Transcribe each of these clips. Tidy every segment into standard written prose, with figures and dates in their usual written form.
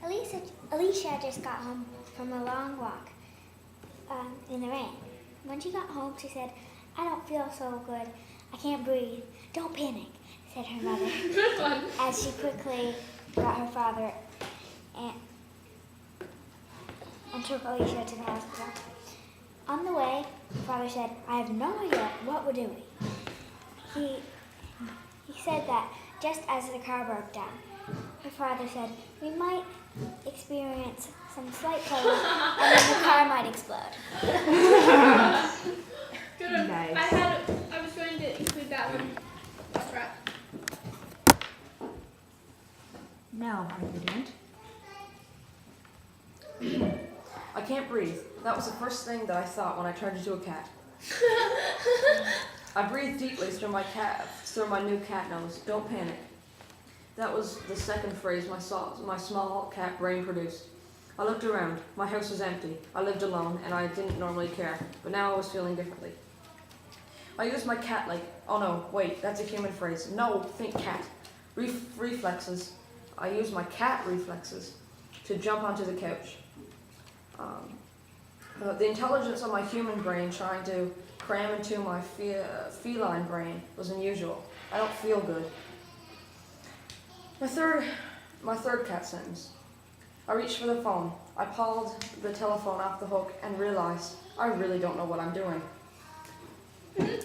Alicia just got home from a long walk in the rain. When she got home, she said, "I don't feel so good. I can't breathe. Don't panic," said her mother, as she quickly got her father and took Alicia to the hospital. On the way, her father said, "I have no idea what we're doing." He said that just as the car broke down, her father said, "We might experience some slight trouble and then the car might explode." Good. Nice. I was going to include that one. That's right. Now, I didn't. I can't breathe. That was the first thing that I thought when I turned into a cat. I breathed deeply through my new cat nose. Don't panic. That was the second phrase my small cat brain produced. I looked around. My house was empty. I lived alone, and I didn't normally care, but now I was feeling differently. I used my oh no, wait, that's a human phrase. No, think cat. Reflexes. I used my cat reflexes to jump onto the couch. The intelligence of my human brain trying to cram into my feline brain was unusual. I don't feel good. My third cat sentence. I reached for the phone. I pulled the telephone off the hook and realized I really don't know what I'm doing.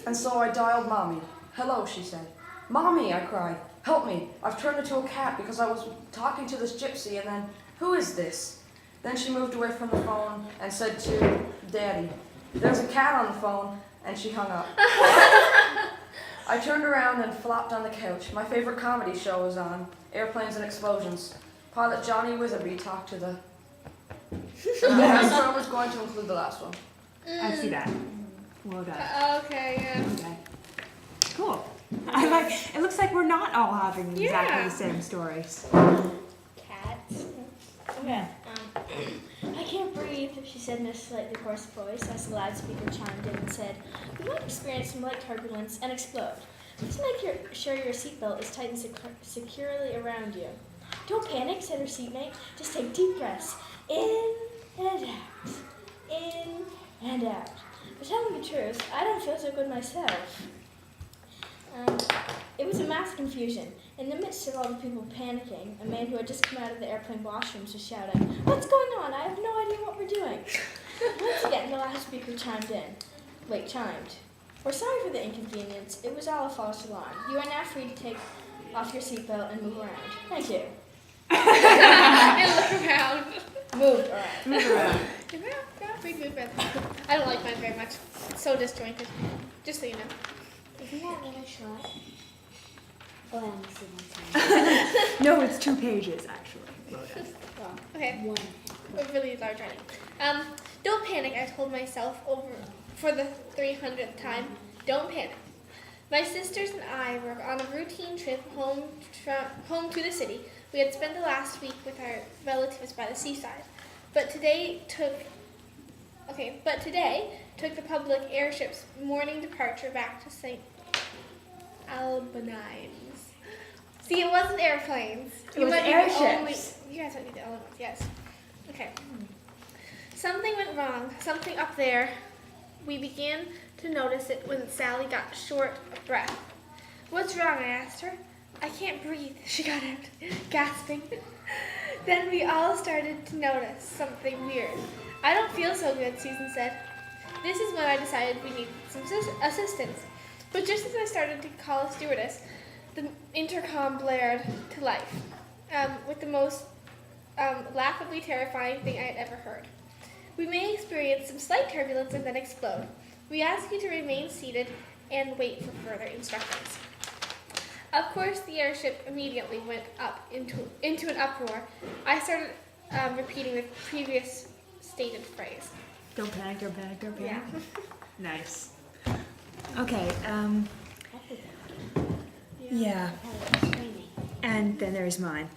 And so I dialed Mommy. "Hello," she said. "Mommy," I cried. "Help me. I've turned into a cat because I was talking to this gypsy and then, who is this?" Then she moved away from the phone and said to Daddy, "There's a cat on the phone," and she hung up. I turned around and flopped on the couch. My favorite comedy show was on, Airplanes and Explosions. Pilot Johnny Witherby talked to the... So I was going to include the last one. I see that. Well done. Okay, yeah. Okay. Cool. It looks like we're not all having exactly the same stories. Cats. Okay. "I can't breathe," she said in a slightly hoarse voice as the loudspeaker chimed in and said, "We might experience some light turbulence and explode. Please make sure your seatbelt is tightened securely around you." "Don't panic," said her seatmate. "Just take deep breaths. In and out. In and out. But telling the truth, I don't feel so good myself." It was a mass confusion. In the midst of all the people panicking, a man who had just come out of the airplane washrooms was shouting, "What's going on? I have no idea what we're doing." Once again, the loudspeaker chimed. "We're sorry for the inconvenience. It was all a false alarm. You are now free to take off your seatbelt and move around. Thank you." And look around. Move around. Move around. Yeah, free movement. I don't like mine very much. It's so disjointed. Just so you know. Isn't that really short? Oh, I only see one side. No, it's 2 pages, actually. Well done. Well, Okay. one. A really large writing. Don't panic, I told myself for the 300th time. Don't panic. My sisters and I were on a routine trip home to the city. We had spent the last week with our relatives by the seaside. But today took the public airship's morning departure back to St. Albans. See, it wasn't airplanes. It was airships. You guys don't need the other ones, yes. Okay. Something went wrong, something up there. We began to notice it when Sally got short of breath. "What's wrong?" I asked her. "I can't breathe," she got out, gasping. Then we all started to notice something weird. "I don't feel so good," Susan said. This is when I decided we needed some assistance. But just as I started to call a stewardess, the intercom blared to life with the most laughably terrifying thing I had ever heard. "We may experience some slight turbulence and then explode. We ask you to remain seated and wait for further instructions." Of course, the airship immediately went up into an uproar. I started repeating the previous stated phrase. Don't panic, don't panic, don't panic. Yeah. Nice. Okay, yeah. And then there's mine.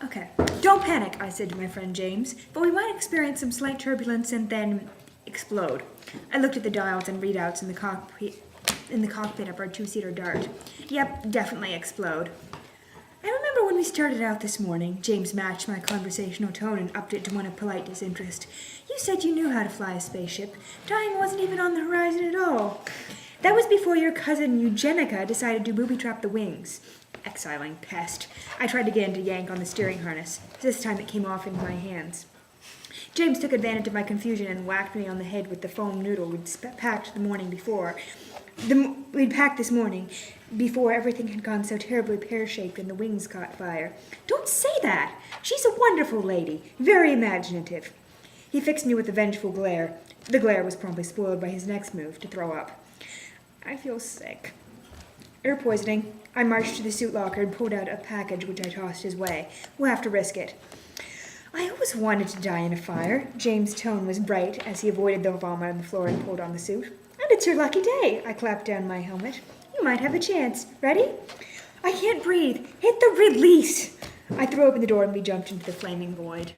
Okay. "Don't panic," I said to my friend James, "but we might experience some slight turbulence and then explode." I looked at the dials and readouts in the cockpit of our 2-seater Dart. "Yep, definitely explode." I remember when we started out this morning, James matched my conversational tone and upped it to one of polite disinterest. You said you knew how to fly a spaceship. Dying wasn't even on the horizon at all. That was before your cousin Eugenica decided to booby-trap the wings. Exiling pest. I tried again to yank on the steering harness. This time it came off in my hands. James took advantage of my confusion and whacked me on the head with the foam noodle we'd packed the morning before. We'd packed this morning before everything had gone so terribly pear-shaped and the wings caught fire. Don't say that! She's a wonderful lady, very imaginative. He fixed me with a vengeful glare. The glare was promptly spoiled by his next move, to throw up. I feel sick. Air poisoning. I marched to the suit locker and pulled out a package which I tossed his way. We'll have to risk it. I always wanted to die in a fire. James' tone was bright as he avoided the vomit on the floor and pulled on the suit. And it's your lucky day. I clapped down my helmet. You might have a chance. Ready? I can't breathe. Hit the release. I threw open the door and we jumped into the flaming void.